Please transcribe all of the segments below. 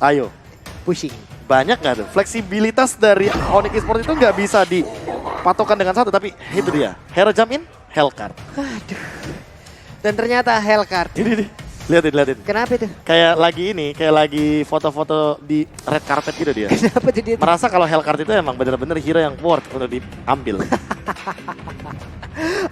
Ayo, Pushing. banyak nggak tuh? Fleksibilitas dari Onyx Esports itu nggak bisa dipatokan dengan satu, tapi itu dia. Hero jump in, Hellcard. Aduh. Dan ternyata Hellcard. Ini, liatin. Kenapa itu? Kayak lagi foto-foto di red carpet gitu dia. Kenapa tuh dia? Merasa kalau Hellcard itu emang bener-bener hero yang worth untuk diambil.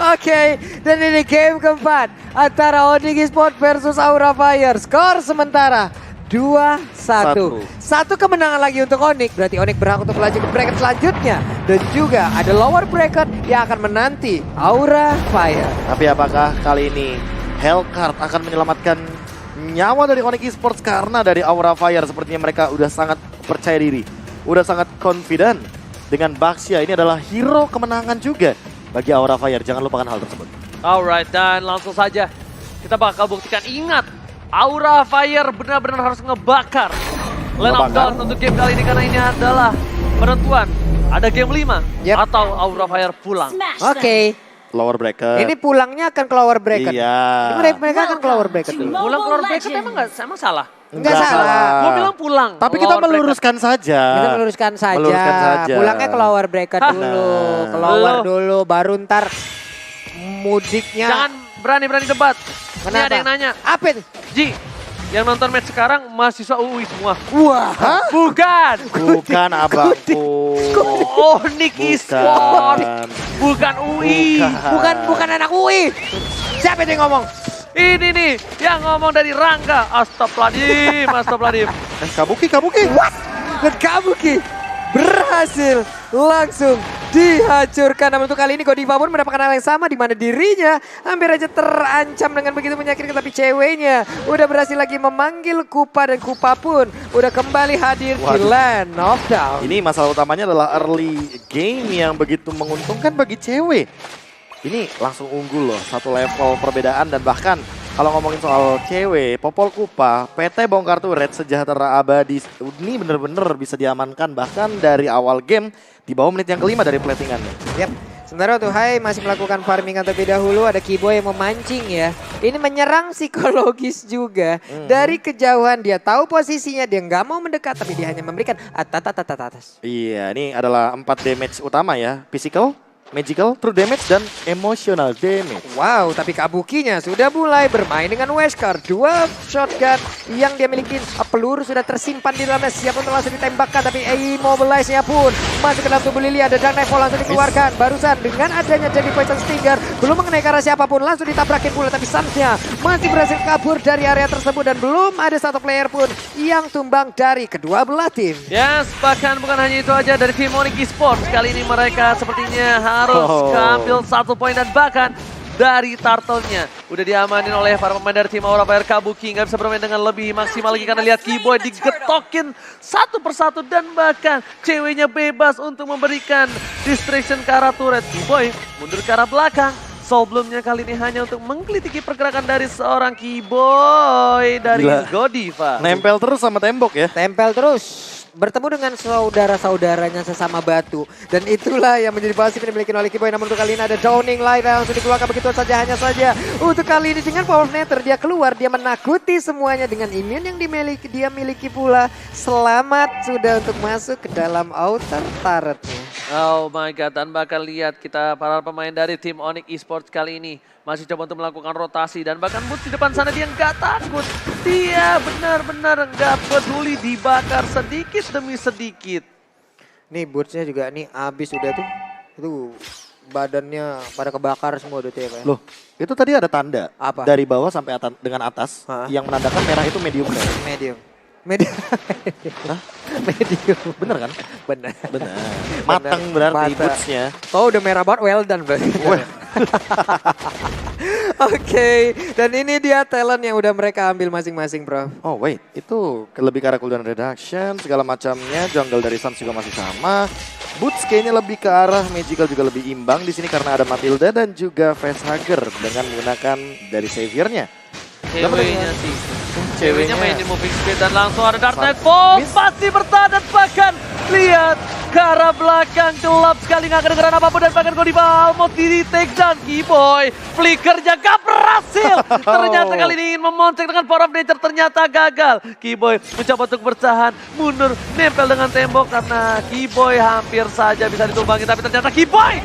Oke, dan ini game keempat antara Onyx Esports versus Aura Fire. Skor sementara 2-1. Satu kemenangan lagi untuk Onyx. Berarti Onyx berhak untuk melaju ke bracket selanjutnya. Dan juga ada lower bracket yang akan menanti Aura Fire. Tapi apakah kali ini Hellcard akan menyelamatkan nyawa dari Onyx Esports? Karena dari Aura Fire sepertinya mereka udah sangat percaya diri, udah sangat confident dengan Baxia. Ini adalah hero kemenangan juga bagi Aura Fire. Jangan lupakan hal tersebut. Alright, dan langsung saja kita bakal buktikan. Ingat, Aura Fire benar-benar harus ngebakar Land of Ngebakar. Dawn untuk game kali ini, karena ini adalah penentuan. Ada game 5 Yep. atau Aura Fire pulang. Oke, Lower bracket. ini pulangnya akan ke lower bracket. Iya. Mereka akan ke lower bracket dulu. Pulang keluar bracket emang salah? Enggak salah. Gua bilang pulang. Tapi kita Lower bracket. meluruskan saja. Kita meluruskan saja. Meluruskan saja. Pulangnya ke lower bracket dulu. Ke lower dulu, baru ntar mudiknya. Jangan berani-berani debat. Ini Kenapa? ada yang nanya. Apa itu? Ji, yang nonton match sekarang mahasiswa UI semua. Wah. Bukan. Bukan abangku. Onyx Esports. Bukan UI. Bukan anak UI. Siapa yang ngomong? Ini nih yang ngomong dari Rangga. Astagfirullahaladzim. Kabuki. What? Dan Kabuki berhasil langsung dihancurkan. Namun untuk kali ini Godiva pun mendapatkan hal yang sama, di mana dirinya hampir aja terancam dengan begitu menyakitkan, tapi ceweknya udah berhasil lagi memanggil Kupa, dan Kupa pun udah kembali hadir di Waduh. Land of Dawn. Ini masalah utamanya adalah early game yang begitu menguntungkan bagi cewek. Ini langsung unggul loh, satu level perbedaan. Dan bahkan kalau ngomongin soal cewek, Popol Kupa, PT Bongkar Turret, Sejahtera Abadi, ini bener-bener bisa diamankan bahkan dari awal game di bawah menit yang kelima dari platingannya. Yap. Sementara untuk Hai masih melakukan farming terlebih dahulu, ada Kiboy yang memancing ya. Ini menyerang psikologis juga. Dari kejauhan dia tahu posisinya, dia nggak mau mendekat, tapi dia hanya memberikan atas. Iya, ini adalah 4 damage utama ya, physical, magical, true damage, dan emotional damage. Wow, tapi Kabukinya sudah mulai bermain dengan Wesker. Dual shotgun yang dia miliki, peluru sudah tersimpan di dalamnya, siap untuk langsung ditembakkan. Tapi immobilize-nya pun masuk ke dalam tubuh Lily. Ada Dark Knife langsung dikeluarkan. Barusan dengan adanya jadi Poison Stinger, belum mengenai ke arah siapapun, langsung ditabrakin pula. Tapi Suns-nya masih berhasil kabur dari area tersebut, dan belum ada satu player pun yang tumbang dari kedua belah tim. Yes, bahkan bukan hanya itu aja dari tim Onyx Esports. Kali ini mereka sepertinya harus ambil 1 poin, dan bahkan dari turtle-nya udah diamanin oleh para pemain dari tim Aura Fire. Kabuki nggak bisa bermain dengan lebih maksimal lagi karena lihat Kiboy digetokin satu persatu, dan bahkan ceweknya bebas untuk memberikan distraction ke arah turret. Kiboy mundur ke arah belakang. Sebelumnya kali ini hanya untuk menggelitiki pergerakan dari seorang Kiboy dari Gila. Godiva. Nempel terus sama tembok ya. Tempel terus. Bertemu dengan saudara-saudaranya sesama batu. Dan itulah yang menjadi pasif yang dimiliki oleh Kiboy. Namun untuk kali ini ada Downing Light yang langsung dikeluarkan begitu saja. Hanya saja untuk kali ini dengan Power of Nether dia keluar. Dia menakuti semuanya dengan immune yang dia miliki pula. Selamat sudah untuk masuk ke dalam outer turretnya. Oh my god, dan bahkan lihat kita para pemain dari tim Onyx Esports kali ini masih coba untuk melakukan rotasi, dan bahkan Boots di depan sana dia nggak takut. Dia benar-benar nggak peduli dibakar sedikit demi sedikit. Nih bootsnya juga nih abis udah tuh. Itu badannya pada kebakar semua udah tuh ya Pak. Loh, itu tadi ada tanda. Apa? Dari bawah sampai dengan atas, Hah? yang menandakan merah itu medium rare. Medium. Medium. Medium. Bener kan? Benar. Bener. Matang berarti Matang. bootsnya. Oh udah merah banget, well done berarti. Oke, dan ini dia talent yang udah mereka ambil masing-masing bro. Oh wait, itu lebih ke arah cooldown reduction, segala macamnya. Jungle dari Suns juga masih sama. Boots kayaknya lebih ke arah magical, juga lebih imbang di sini karena ada Matilda dan juga Facehugger dengan menggunakan dari saviornya. Ceweknya sih. Ceweknya mainin moving speed dan langsung ada Dark Knight Miss. Fall. Pasti bertahan dan bahkan lihat ke arah belakang gelap sekali nggak kedengeran apapun dan bahkan Godiva mau di take down Keyboy. Flickernya gak berhasil. Ternyata kali ini ingin memonceng dengan Power of Nature ternyata gagal. Keyboy mencoba untuk bertahan, mundur, nempel dengan tembok karena Keyboy hampir saja bisa ditumbangi tapi ternyata Keyboy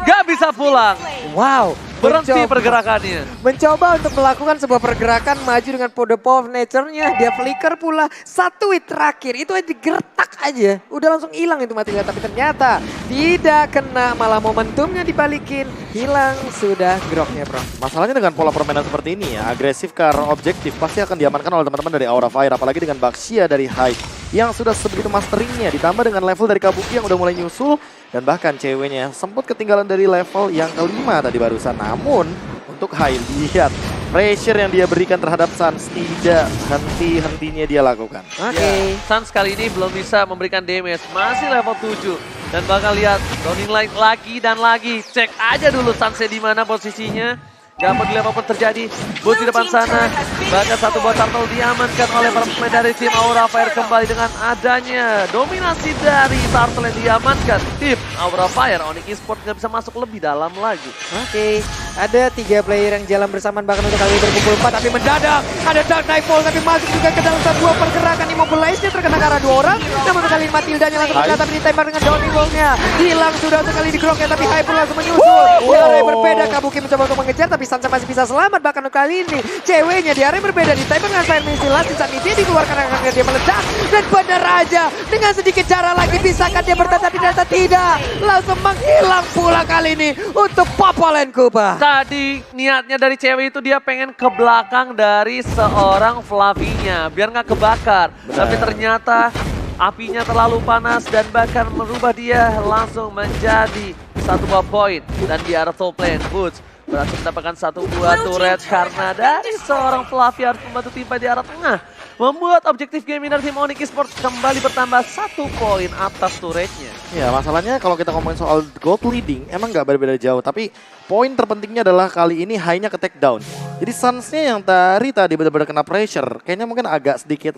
gak bisa pulang. Wow. Berhenti mencoba- pergerakannya. Mencoba untuk melakukan sebuah pergerakan maju dengan the power of nature-nya. Dia flicker pula. Satu hit terakhir. Itu aja digertak aja. Udah langsung hilang itu mati. Tapi ternyata tidak kena. Malah momentumnya dibalikin. Hilang sudah groknya bro. Masalahnya dengan pola permainan seperti ini ya, agresif ke arah objektif pasti akan diamankan oleh teman-teman dari Aura Fire. Apalagi dengan Baxia dari Hyde yang sudah sebegitu masteringnya. Ditambah dengan level dari Kabuki yang udah mulai nyusul. Dan bahkan ceweknya sempat ketinggalan dari level yang kelima tadi barusan. Namun untuk Hyde, lihat pressure yang dia berikan terhadap Suns tidak henti-hentinya dia lakukan. Oke. Ya, Suns kali ini belum bisa memberikan damage, masih level 7. Dan bakal lihat Downing Light lagi dan lagi. Cek aja dulu Sunsnya di mana posisinya. Gak peduli apapun terjadi, Boots di depan sana. Bahkan satu buah turtle diamankan oleh para pemain dari tim Aura Fire kembali dengan adanya dominasi dari turtle yang diamankan. Tim Aura Fire, Onyx Esports gak bisa masuk lebih dalam lagi. Oke, ada 3 player yang jalan bersamaan bahkan untuk kali ini berkumpul 4 tapi mendadak ada Dark Knight Fall tapi masuk juga ke dalam sebuah pergerakan Immobilize-nya terkena ke arah 2 orang. Namun untuk kali ini Matildanya langsung berkata tapi ditembak dengan Downing Ball-nya. Hilang sudah sekali di groknya tapi Hyper langsung menyusul. Di area yang berbeda Kabuki mencoba untuk mengejar tapi Sansa masih bisa selamat bahkan untuk kali ini. Ceweknya di area yang berbeda ditembak dengan Fire Missile di saat ini dia dikeluarkan agar dia meledak. Dan benar aja dengan sedikit cara lagi bisakah dia bertahan tapi ternyata tidak. Langsung menghilang pula kali ini untuk Popolen Kupa. Tadi niatnya dari cewek itu dia pengen ke belakang dari seorang Flavinya biar nggak kebakar. Tapi ternyata apinya terlalu panas dan bahkan merubah dia langsung menjadi satu buah poin. Dan di arah top lane Boots berhasil mendapatkan satu buah turret karena dari seorang Flavi harus membantu timpa di arah tengah. Membuat objektif game dari tim Onyx Esports kembali bertambah 1 poin atas turretnya. Ya masalahnya kalau kita ngomongin soal gold leading emang nggak berbeda jauh. Tapi poin terpentingnya adalah kali ini high-nya ke take down. Jadi Suns-nya yang tadi benar-benar kena pressure. Kayaknya mungkin agak sedikit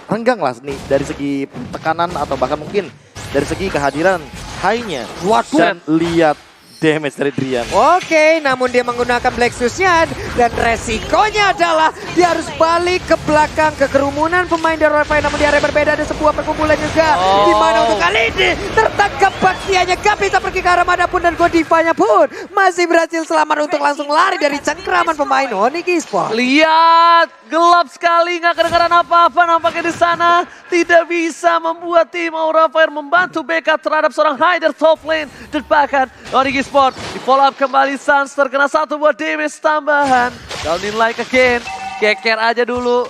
renggang lah nih dari segi tekanan atau bahkan mungkin dari segi kehadiran high-nya. Dan lihat damage dari Drian. Oke, namun dia menggunakan Black Shoes-nya dan resikonya adalah dia harus balik ke belakang ke kerumunan pemain dari Aura Fire. Namun di area berbeda ada sebuah perkumpulan juga. Di mana untuk kali ini tertangkap Baxianya gak bisa pergi ke arah manapun dan Godivanya pun masih berhasil selamat untuk langsung lari dari cengkraman pemain Onyx Esports. Lihat, gelap sekali, nggak kedengaran apa-apa nampaknya di sana. Tidak bisa membuat tim Aura Fire membantu backup terhadap seorang Hyder top lane. Dan bahkan Onyx Esports di follow up kembali Suns terkena satu buah damage tambahan. Downing like again, keker aja dulu.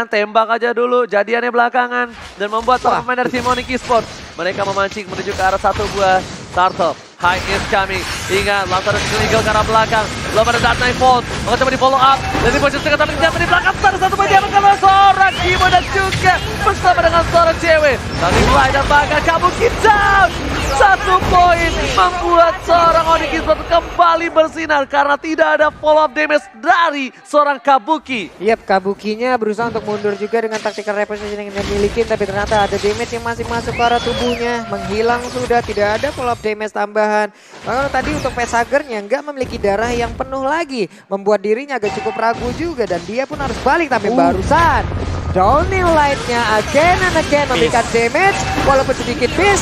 Tembak aja dulu, jadiannya belakangan. Dan membuat para pemain dari tim Onyx Esports mereka memancing menuju ke arah satu buah turtle. Hyde is coming. Ingat, langsung ada Illegal ke arah belakang. Belum ada Dark Knight Fall. Maka coba di follow up. Dan di posisi tengah tapi ternyata di belakang. Ada satu bagian karena seorang Kimo dan juga bersama dengan seorang cewek. Tapi mulai dan bahkan Kabuki down. 1 poin membuat seorang Onyx Esports kembali bersinar karena tidak ada follow up damage dari seorang Kabuki. Yap, Kabukinya berusaha untuk mundur juga dengan tactical reposition yang dia miliki. Tapi ternyata ada damage yang masih masuk ke arah tubuhnya. Menghilang sudah, tidak ada follow up damage tambahan. Kalau tadi untuk Pesagernya nggak memiliki darah yang penuh lagi. Membuat dirinya agak cukup ragu juga. Dan dia pun harus balik tapi barusan. Downing Light-nya again and again memberikan damage. Walaupun sedikit miss.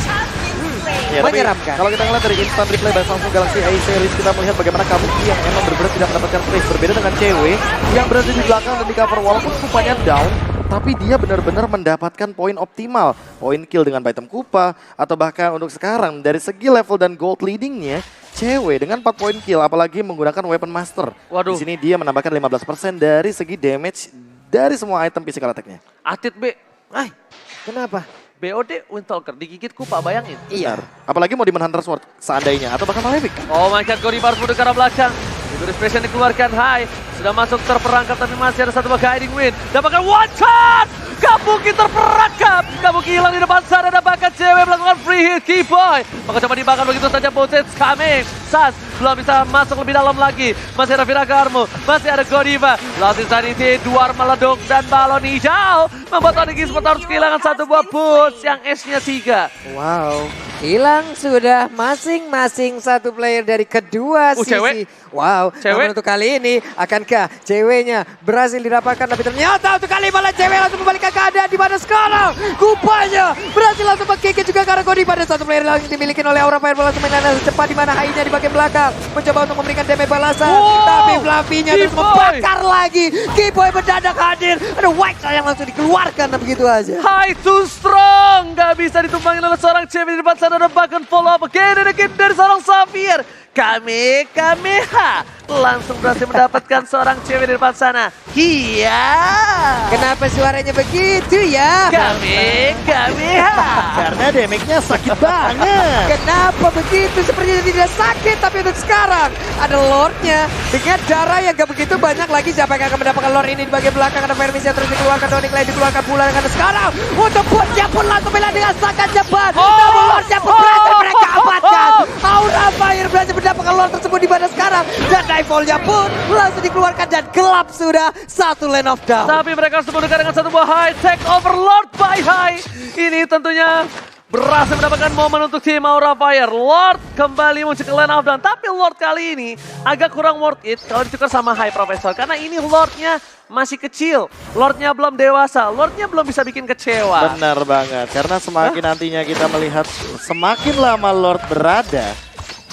Ya, tapi menyeramkan. kalau kita ngeliat dari instant replay dari Samsung Galaxy A series kita melihat bagaimana Kabuki yang emang benar-benar tidak mendapatkan place. Berbeda dengan cewek yang berada di belakang dan di cover walaupun kupanya down. Tapi dia benar-benar mendapatkan poin optimal. Poin kill dengan item Kupa. Atau bahkan untuk sekarang dari segi level dan gold leadingnya. Cewek dengan 4 poin kill apalagi menggunakan Weapon Master. Waduh. Di sini dia menambahkan 15% dari segi damage dari semua item physical attack-nya. Atit B. Ay, kenapa? BOD Windtalker digigit Kupa, bayangin. Iya. Apalagi mau Demon Hunter Sword seandainya atau bahkan Malefic. Oh my god, Godiva harus mundur ke arah belakang. Itu expression dikeluarkan, Hai. Sudah masuk terperangkap tapi masih ada satu guiding win. Dapatkan one shot! Kabuki terperangkap. Kabuki hilang di depan sana dan bahkan cewek melakukan free hit Keyboy. Maka coba dibakar begitu saja Bosets coming. Sas belum bisa masuk lebih dalam lagi. Masih ada Viragarmo, masih ada Godiva. Lost Insanity, Duar meleduk dan balon hijau. Membuat Onyx Esports harus kehilangan satu buah boots yang S-nya 3. Wow. Hilang sudah masing-masing satu player dari kedua sisi. Cewek. Wow, Cewek. namun untuk kali ini akankah ceweknya berhasil didapatkan, tapi ternyata untuk kali malah cewek langsung membalikkan keadaan di mana sekarang. Kupanya berhasil langsung mengkikit juga karena Godiva dan satu player langsung dimiliki oleh Aura Fire langsung mainan secepat di mana Hai-nya di bagian belakang mencoba untuk memberikan damage balasan. Wow, Tapi Fluffy-nya terus Keyboy. membakar lagi. Keyboy mendadak hadir. Ada Wax yang langsung dikeluarkan dan begitu aja. Hai too strong, gak bisa ditumbangin oleh seorang cewek di depan sana dan bahkan follow up again and again dari seorang Xavier. Kamehameha langsung berhasil mendapatkan seorang cewek di depan sana. Iya. Kenapa suaranya begitu ya? Kamehameha. Karena damage-nya sakit banget. Kenapa begitu? Sepertinya tidak sakit, tapi untuk sekarang ada Lord-nya dengan darah yang gak begitu banyak lagi. Siapa yang akan mendapatkan Lord ini di bagian belakang? Ada Vermis yang terus dikeluarkan, Donic lain dikeluarkan pula. Karena sekarang untuk botnya pun langsung bela dengan sangat cepat. Namun Lord-nya pun berhasil mereka amankan. Aura Fire berhasil mendapatkan Lord tersebut di mana sekarang. Dan Nightfall-nya pun langsung dikeluarkan dan gelap sudah satu lane of down. Tapi mereka harus mendekat dengan satu buah high. Take over Lord by high. Ini tentunya berhasil mendapatkan momen untuk tim Aura Fire. Lord kembali muncul ke lane of down. Tapi Lord kali ini agak kurang worth it kalau ditukar sama High Professor. Karena ini Lordnya masih kecil. Lordnya belum dewasa. Lordnya belum bisa bikin kecewa. Benar banget. Karena semakin nantinya kita melihat semakin lama Lord berada,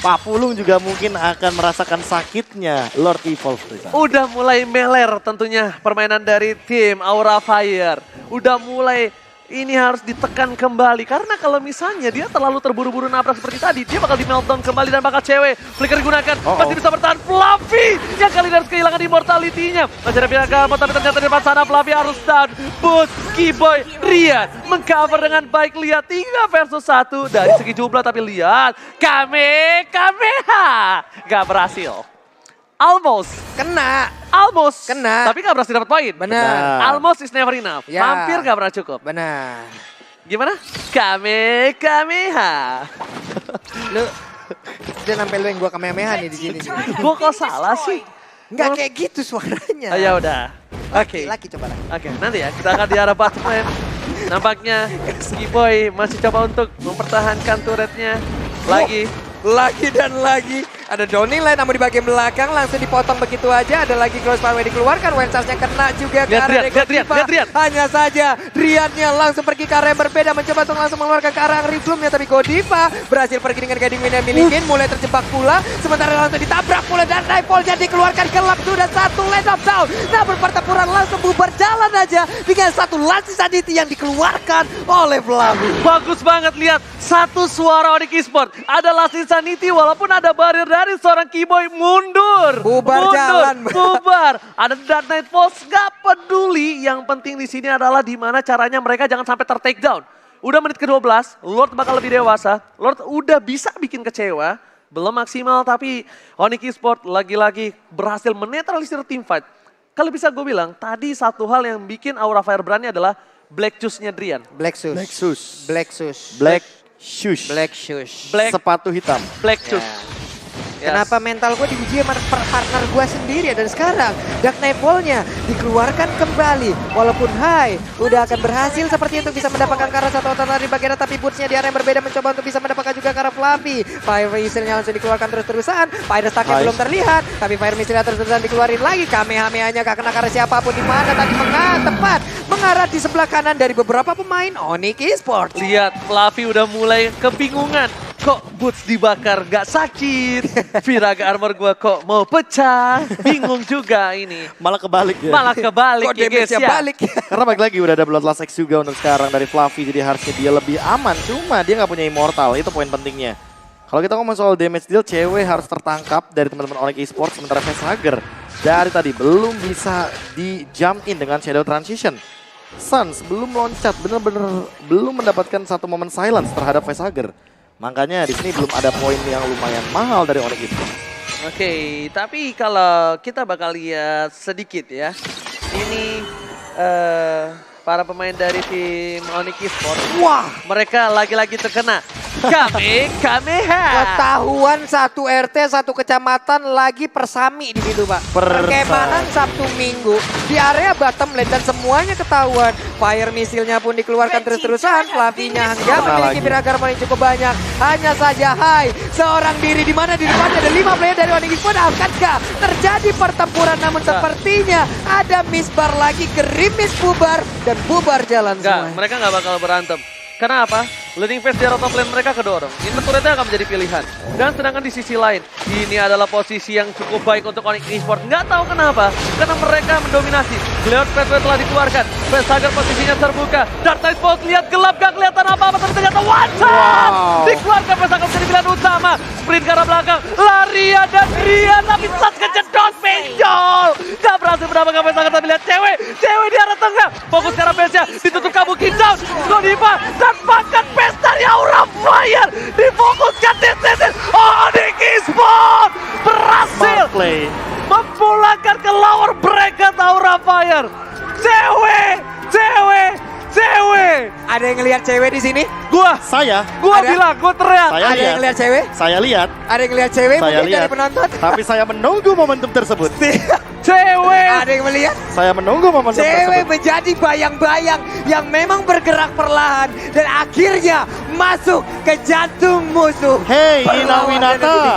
Pak Pulung juga mungkin akan merasakan sakitnya Lord Evolve. Udah mulai meler tentunya permainan dari tim Aura Fire. Udah mulai ini harus ditekan kembali. Karena kalau misalnya dia terlalu terburu-buru nabrak seperti tadi, dia bakal di meltdown kembali dan bakal cewek. Flicker digunakan, masih bisa bertahan Fluffy yang kali ini harus kehilangan immortality-nya. Masih ada Viragarmo, tapi ternyata di depan sana Fluffy harus down. Boots, Keyboy, Rian mengcover dengan baik. Lihat 3 versus 1 dari segi jumlah, tapi lihat Kamehameha gak berhasil. Almost. Almost. Kena. Tapi gak berhasil dapat poin. Benar. Almost is never enough. Ya. Hampir gak pernah cukup. Benar. Gimana? Kamehameha. Lu udah sampai lu yang gua kamehameha nih di sini. Gua kok salah sih? Enggak kayak gitu suaranya. Oh, ya udah. Oke. Laki coba lagi. Oke, nanti ya kita akan di arah bottom lane. Nampaknya Keyboy masih coba untuk mempertahankan turretnya. Lagi dan lagi. Ada Doni lain namun di bagian belakang langsung dipotong begitu aja. Ada lagi cross power dikeluarkan. Wensasnya kena juga ke arah Lihat. Hanya saja Riannya langsung pergi ke arah yang berbeda. Mencoba untuk langsung mengeluarkan ke arah Riflumnya. Tapi Godiva berhasil pergi dengan guiding wind yang milikin. Mulai terjebak pula. Sementara langsung ditabrak pula. Dan Nightfall-nya dikeluarkan gelap. Sudah satu lane of down. Namun pertempuran langsung bubar jalan aja. Dengan satu Lance Insanity yang dikeluarkan oleh Flavi. Bagus banget lihat. Satu suara Onyx Esports. Ada Last Insanity walaupun ada barrier dari seorang Keyboy mundur. Jalan. Bubar. Ada Dark Knight Falls gak peduli. Yang penting di sini adalah dimana caranya mereka jangan sampai ter-take down. Udah menit ke-12, Lord bakal lebih dewasa. Lord udah bisa bikin kecewa. Belum maksimal tapi Onyx Esports lagi-lagi berhasil menetralisir team fight. Kalau bisa gue bilang, tadi satu hal yang bikin Aura Fire berani adalah Black Shoes-nya Drian. Black Shoes. Sepatu hitam. Black Shoes. Yes. Kenapa mental gue diuji sama partner gue sendiri ya. Dan sekarang Dark Nightfall-nya dikeluarkan kembali. Walaupun Hai udah akan berhasil seperti itu bisa mendapatkan karena satu otot dari bagian. Tapi boots-nya di area yang berbeda mencoba untuk bisa mendapatkan juga karena Fluffy. Fire Missile-nya langsung dikeluarkan terus-terusan. Fire Stack-nya belum terlihat. Tapi Fire Missile-nya terus-terusan dikeluarin lagi. Kamehameha-nya gak kena karena siapapun di mana tadi tepat mengarah di sebelah kanan dari beberapa pemain Onyx Esports. Lihat Fluffy udah mulai kebingungan. Kok boots dibakar gak sakit? Viraga armor gua kok mau pecah? Bingung juga ini. Malah kebalik ya. Kok ya guys damage-nya ya. balik ya. Karena balik lagi udah ada Bloodlust X juga untuk sekarang dari Fluffy. Jadi harusnya dia lebih aman. Cuma dia nggak punya immortal. Itu poin pentingnya. Kalau kita ngomong soal damage deal, cewek harus tertangkap dari teman-teman Onyx Esports. Sementara Facehugger dari tadi belum bisa di jump in dengan Shadow Transition. Suns belum loncat, bener-bener belum mendapatkan satu momen silence terhadap Facehugger. Makanya di sini belum ada poin yang lumayan mahal dari Onyx Esports. Oke, tapi kalau kita bakal lihat sedikit ya. Ini para pemain dari tim Onyx Esports. Wah, Mereka lagi-lagi terkena Kamehameha. ketahuan satu RT, satu kecamatan lagi persami di situ, Pak. Perkemahan Sabtu Minggu di area bottom lane dan semuanya ketahuan. Fire misilnya pun dikeluarkan terus-terusan. Flavinya hingga memiliki Biragarmon yang cukup banyak. Hanya saja seorang diri di mana di depannya ada 5 player dari Onyx Esports. Akankah terjadi pertempuran? Namun sepertinya ada misbar lagi, gerimis bubar dan bubar jalan Enggak, semua. mereka nggak bakal berantem. Karena apa? Leading phase di top lane mereka kedorong. Interturretnya akan menjadi pilihan. Dan sedangkan di sisi lain, ini adalah posisi yang cukup baik untuk Onyx Esports. Nggak tahu kenapa, karena mereka mendominasi. Cloud Pathway telah dikeluarkan. Facehager posisinya terbuka. Dark Side Pulse lihat gelap, gak kelihatan apa-apa. Tapi ternyata one shot! Dikeluarkan Facehager menjadi pilihan utama. Sprint ke arah belakang. Larian dan Rian, tapi sat kejedot benjol. Gak berhasil mendapatkan Facehager, tapi lihat cewek di arah tengah. Fokus ke arah base-nya, ditutup Kabuki down. Godiva dan bahkan base dari Aura Fire difokuskan di sini. Onyx Esports berhasil Smart play. memulangkan ke lower bracket Aura Fire. Cewek. Ada yang ngelihat cewek di sini? Gua Saya Ada? bilang, gua teriak. Saya Ada yang lihat. ngelihat cewek? Saya lihat. Ada yang ngelihat cewek Saya mungkin dari lihat. penonton? Tapi saya menunggu momentum tersebut. Cewek. Ada yang melihat? Saya menunggu momentum Cewek tersebut. menjadi bayang-bayang yang memang bergerak perlahan dan akhirnya masuk ke jantung musuh. Hey, Ina Perlawanan Winata. ini.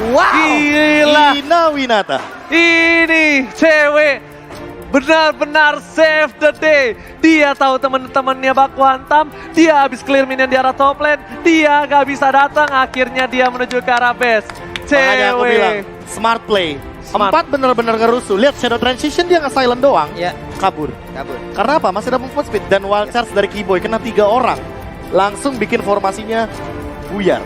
Wow. Gila. Ina Winata. Ini cewek benar-benar save the day. Dia tahu teman-temannya baku hantam. Dia habis clear minion di arah top lane. Dia gak bisa datang. Akhirnya dia menuju ke arah base. Makanya aku bilang, Cewek. smart play. Smart. 4 benar-benar ngerusuh. Lihat shadow transition dia nge-silent doang. Ya, Kabur. kabur. Karena apa? Masih ada movement speed. Dan wild charge dari Keyboy kena 3 orang. Langsung bikin formasinya buyar.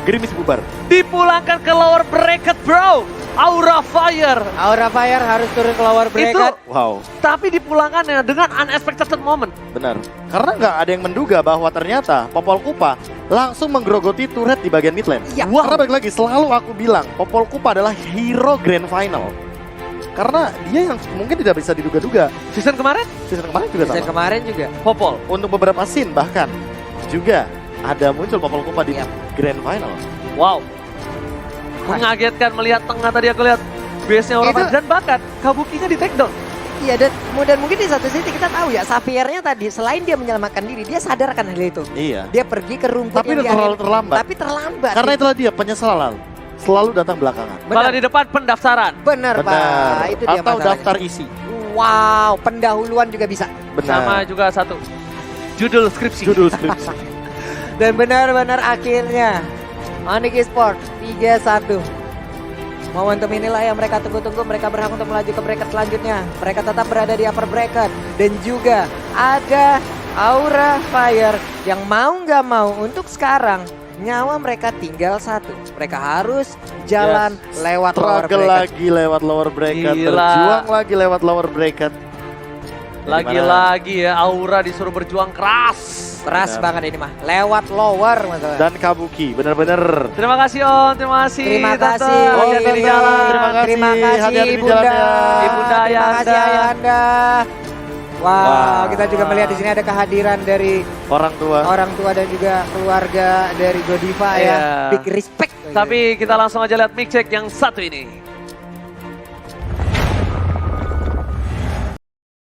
Gerimis bubar. Dipulangkan ke lower bracket, bro. Aura Fire. Aura Fire harus turun ke lower bracket. Wow, Tapi dipulangkannya dengan unexpected moment. benar. Karena nggak ada yang menduga bahwa ternyata Popol Kupa langsung menggerogoti turret di bagian mid lane. Iya. Karena balik lagi, selalu aku bilang Popol Kupa adalah hero grand final. Karena dia yang mungkin tidak bisa diduga-duga. Season kemarin, Season kemarin juga Season sama. kemarin juga. Popol. Untuk beberapa scene bahkan juga ada muncul Popol Kupa di Iya. grand final. Wow. Mengagetkan melihat tengah tadi aku lihat base-nya orang Itu- dan bahkan Kabukinya di take down. Iya dan mungkin di satu sisi kita tahu ya Xaviernya tadi selain dia menyelamatkan diri dia sadarkan hal itu. Iya. Dia pergi ke rumput Tapi yang udah terlalu terlambat. Tapi terlambat. Karena itulah dia penyesalan selalu datang belakangan. Malah di depan pendaftaran. Benar, Pak. Benar. Itu dia Atau masalahnya. daftar isi. Wow, pendahuluan juga bisa. Benar. Sama juga satu. Judul skripsi. Judul skripsi. Dan benar-benar akhirnya Onyx Esports 3-1. Momentum inilah yang mereka tunggu-tunggu. Mereka berhak untuk melaju ke bracket selanjutnya. Mereka tetap berada di upper bracket. Dan juga ada Aura Fire yang mau nggak mau untuk sekarang nyawa mereka tinggal 1. Mereka harus jalan lewat lower Struggle bracket. lagi lewat lower bracket. Gila. Berjuang lagi lewat lower bracket. Lagi-lagi ya Aura disuruh berjuang keras. Keras Benar. banget ini mah. Lewat lower masalah. Dan Kabuki bener-bener. Terima kasih Om, terima kasih. Terima Tante. kasih. Hati-hati di jalan. Terima kasih. Terima kasih Hati-hati di Bunda. jalannya. Ibunda Terima kasih Ayanda. Ayanda. Wow, Wah. kita juga melihat di sini ada kehadiran dari Orang tua. orang tua dan juga keluarga dari Godiva ya. Iya. Big respect. Tapi kita langsung aja lihat mic check yang satu ini.